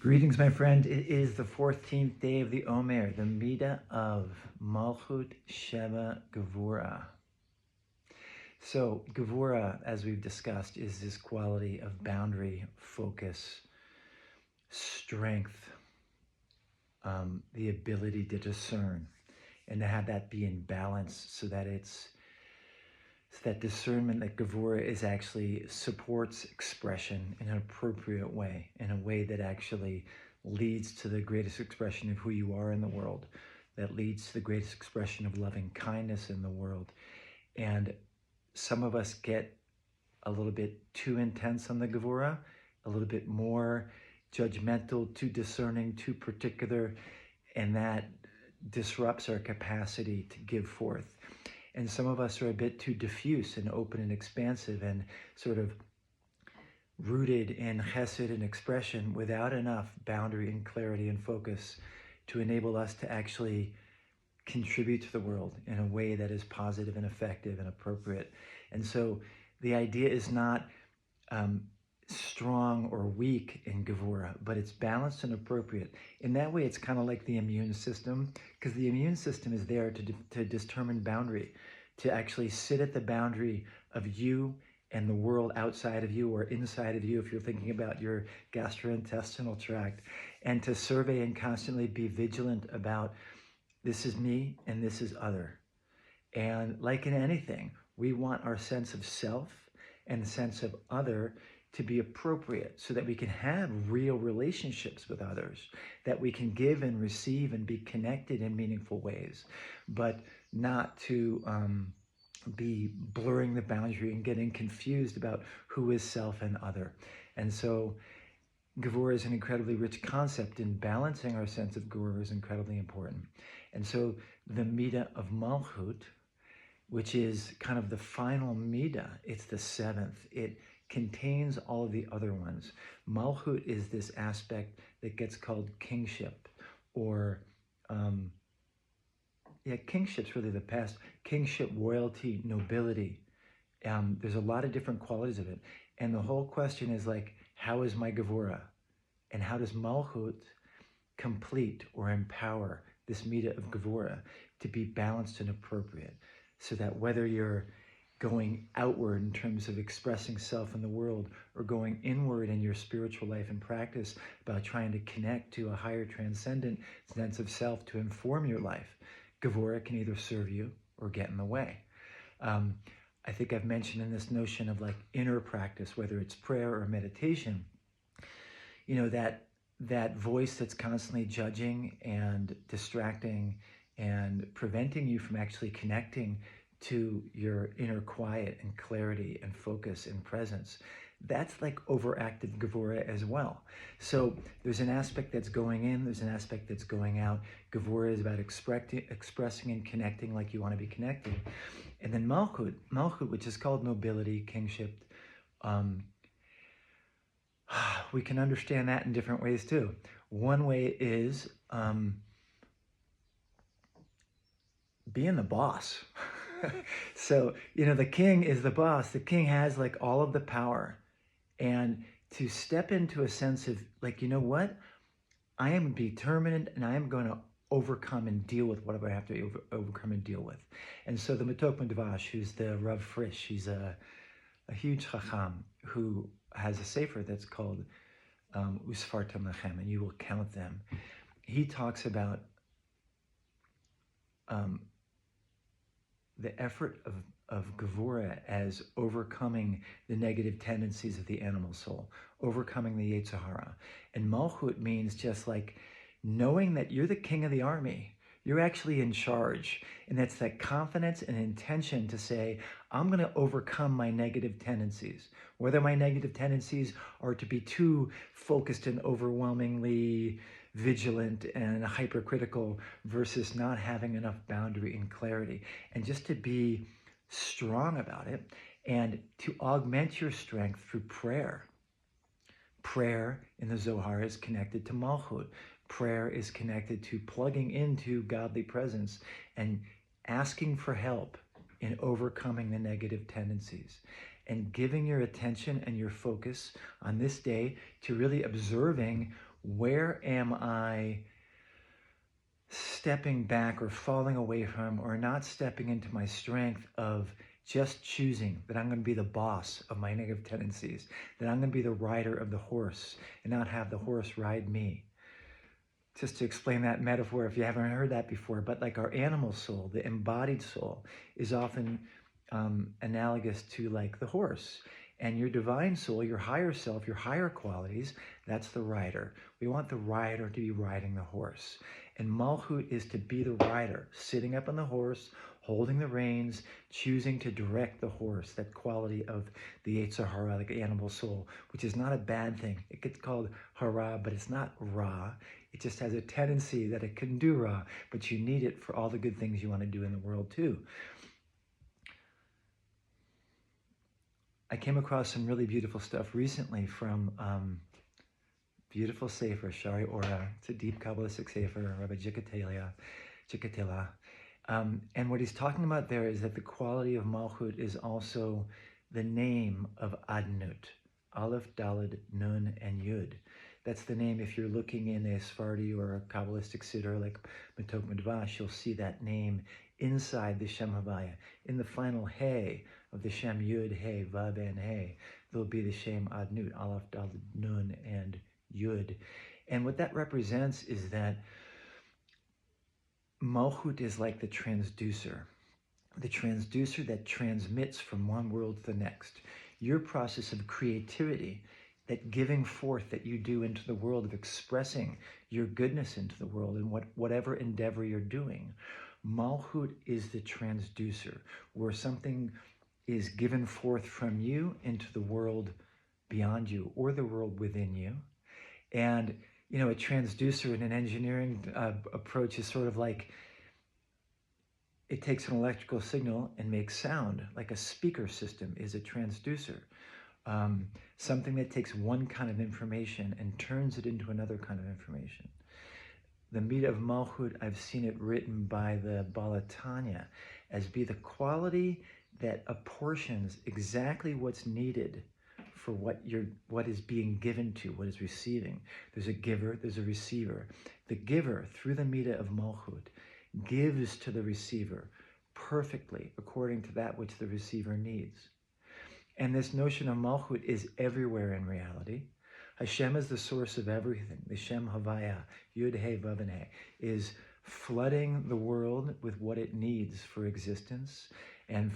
Greetings, my friend. It is the 14th day of the Omer, the Midah of Malchut, Shebe, Gevurah. So, Gevurah, as we've discussed, is this quality of boundary, focus, strength, the ability to discern, and to have that be in balance so that that discernment that Gevurah is actually supports expression in an appropriate way, in a way that actually leads to the greatest expression of who you are in the world, that leads to the greatest expression of loving kindness in the world. And some of us get a little bit too intense on the Gevurah, a little bit more judgmental, too discerning, too particular, and that disrupts our capacity to give forth. And some of us are a bit too diffuse and open and expansive and sort of rooted in chesed and expression without enough boundary and clarity and focus to enable us to actually contribute to the world in a way that is positive and effective and appropriate. And so the idea is not strong or weak in Gevurah, but it's balanced and appropriate. In that way, it's kind of like the immune system, because the immune system is there to determine boundary, to actually sit at the boundary of you and the world outside of you or inside of you, if you're thinking about your gastrointestinal tract, and to survey and constantly be vigilant about this is me and this is other. And like in anything, we want our sense of self and sense of other to be appropriate so that we can have real relationships with others, that we can give and receive and be connected in meaningful ways, but not to be blurring the boundary and getting confused about who is self and other. And so Gevurah is an incredibly rich concept, and balancing our sense of Gevurah is incredibly important. And so the Midah of Malchut, which is kind of the final Midah, it's the seventh. It contains all of the other ones. Malchut is this aspect that gets called kingship, or kingship's really the past. Kingship, royalty, nobility. There's a lot of different qualities of it. And the whole question is like, how is my Gevurah? And how does Malchut complete or empower this Midah of Gevurah to be balanced and appropriate? So that whether you're going outward in terms of expressing self in the world, or going inward in your spiritual life and practice about trying to connect to a higher transcendent sense of self to inform your life, Gevurah can either serve you or get in the way. I think I've mentioned in this notion of like inner practice, whether it's prayer or meditation, that voice that's constantly judging and distracting and preventing you from actually connecting to your inner quiet and clarity and focus and presence. That's like overactive Gevurah as well. So there's an aspect that's going in, there's an aspect that's going out. Gevurah is about expressing and connecting like you want to be connected. And then Malchut, which is called nobility, kingship, we can understand that in different ways too. One way is being the boss. So, the king is the boss. The king has like all of the power. And to step into a sense of like, you know what? I am determined and I am going to overcome and deal with whatever I have to overcome and deal with. And so the Matok Madvash, who's the Rav Frisch, he's a huge chacham who has a sefer that's called Usfartam Lachem, and you will count them. He talks about the effort of Gevurah as overcoming the negative tendencies of the animal soul, overcoming the Yetzer Hara. And Malchut means just like knowing that you're the king of the army. You're actually in charge. And that's that confidence and intention to say, I'm going to overcome my negative tendencies. Whether my negative tendencies are to be too focused and overwhelmingly vigilant and hypercritical versus not having enough boundary and clarity, and just to be strong about it and to augment your strength through prayer. Prayer in the Zohar is connected to Malchut. Prayer is connected to plugging into godly presence and asking for help in overcoming the negative tendencies, and giving your attention and your focus on this day to really observing Where am I stepping back or falling away from, or not stepping into my strength of just choosing that I'm going to be the boss of my negative tendencies, that I'm going to be the rider of the horse and not have the horse ride me? Just to explain that metaphor, if you haven't heard that before, but like our animal soul, the embodied soul, is often analogous to like the horse. And your divine soul, your higher self, your higher qualities, that's the rider. We want the rider to be riding the horse. And Malchut is to be the rider, sitting up on the horse, holding the reins, choosing to direct the horse, that quality of the Yetzer Hara, like animal soul, which is not a bad thing. It gets called hara, but it's not ra. It just has a tendency that it can do ra, but you need it for all the good things you want to do in the world too. I came across some really beautiful stuff recently from beautiful sefer, Shari Ora. It's a deep Kabbalistic sefer, Rabbi Jikatela. And what he's talking about there is that the quality of Malchut is also the name of Adnut, Aleph, Daled, Nun, and Yud. That's the name. If you're looking in a Sephardi or a Kabbalistic siddur like Matok Madvash, you'll see that name inside the Shem Havaya. In the final Hey of the Shem Yud, Hey, Vav, and Hey, there'll be the Shem Adnut, Aleph, Daled, Nun, and Yud. And what that represents is that Malchut is like the transducer that transmits from one world to the next. Your process of creativity, that giving forth that you do into the world, of expressing your goodness into the world in whatever endeavor you're doing. Malchut is the transducer, where something is given forth from you into the world beyond you or the world within you. And, you know, a transducer in an engineering approach is sort of like, it takes an electrical signal and makes sound, like a speaker system is a transducer. Something that takes one kind of information and turns it into another kind of information. The Midah of Malchut, I've seen it written by the Balatanya as be the quality that apportions exactly what's needed for what is being given to, what is receiving. There's a giver, there's a receiver. The giver, through the Midah of Malchut, gives to the receiver perfectly according to that which the receiver needs. And this notion of Malchut is everywhere in reality. Hashem is the source of everything. The Shem Havaya, Yud He Vav and He, is flooding the world with what it needs for existence, and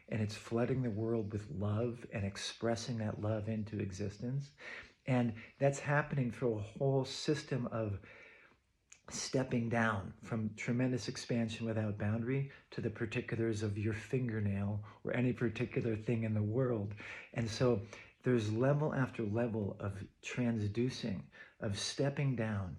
it's flooding the world with love and expressing that love into existence. And that's happening through a whole system of stepping down from tremendous expansion without boundary to the particulars of your fingernail or any particular thing in the world. And so there's level after level of transducing, of stepping down,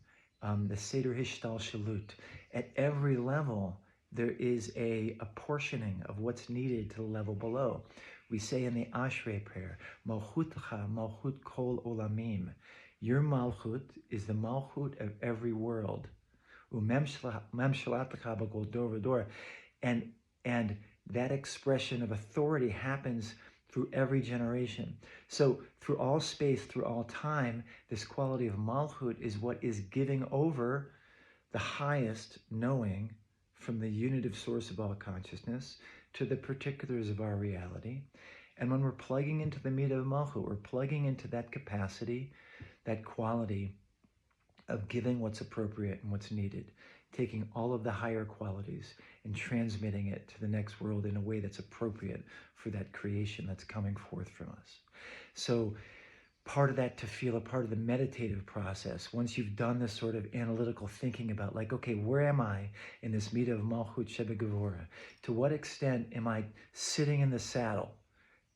the Seder Hishtal Shalut. At every level, there is a apportioning of what's needed to the level below. We say in the Ashrei prayer, Malchutcha, Malchut Kol Olamim. Your Malchut is the Malchut of every world. And that expression of authority happens through every generation. So through all space, through all time, this quality of Malchut is what is giving over the highest knowing from the unitive source of all consciousness to the particulars of our reality. And when we're plugging into the Midah of Malchut, we're plugging into that capacity, that quality of giving what's appropriate and what's needed, taking all of the higher qualities and transmitting it to the next world in a way that's appropriate for that creation that's coming forth from us. So part of that tefillah, part of the meditative process, once you've done this sort of analytical thinking about like, okay, where am I in this Midah of Malchut Shebe Gevurah? To what extent am I sitting in the saddle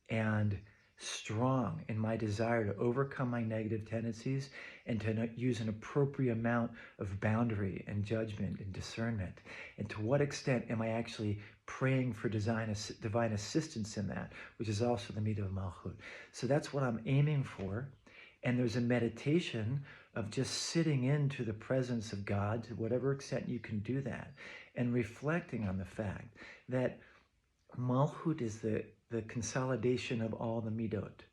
and strong in my desire to overcome my negative tendencies and to use an appropriate amount of boundary and judgment and discernment? And to what extent am I actually praying for divine assistance in that, which is also the Midah of Malchut? So that's what I'm aiming for. And there's a meditation of just sitting into the presence of God, to whatever extent you can do that, and reflecting on the fact that Malchut is the consolidation of all the midot.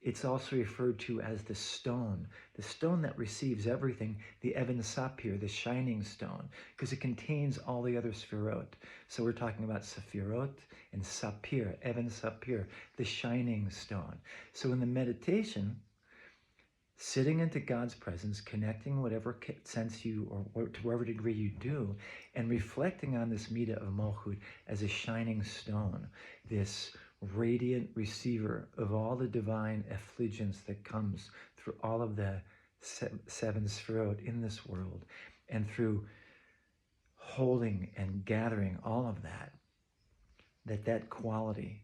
It's also referred to as the stone that receives everything, the Even Sapir, the shining stone, because it contains all the other Sefirot. So we're talking about Sefirot and Sapir, Even Sapir, the shining stone. So in the meditation, sitting into God's presence, connecting whatever sense you, or to whatever degree you do, and reflecting on this Midah of Malchut as a shining stone, this radiant receiver of all the divine effulgence that comes through all of the seven Sefirot in this world, and through holding and gathering all of that quality,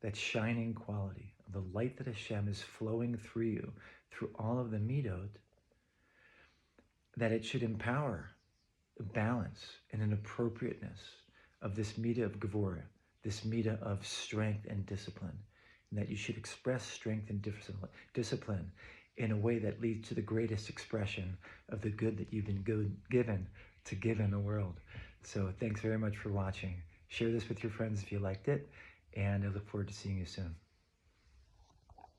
that shining quality of the light that Hashem is flowing through you, through all of the midot, that it should empower a balance and an appropriateness of this midah of Gevurah, this midah of strength and discipline, and that you should express strength and discipline in a way that leads to the greatest expression of the good that you've been given to give in the world. So thanks very much for watching. Share this with your friends if you liked it, and I look forward to seeing you soon.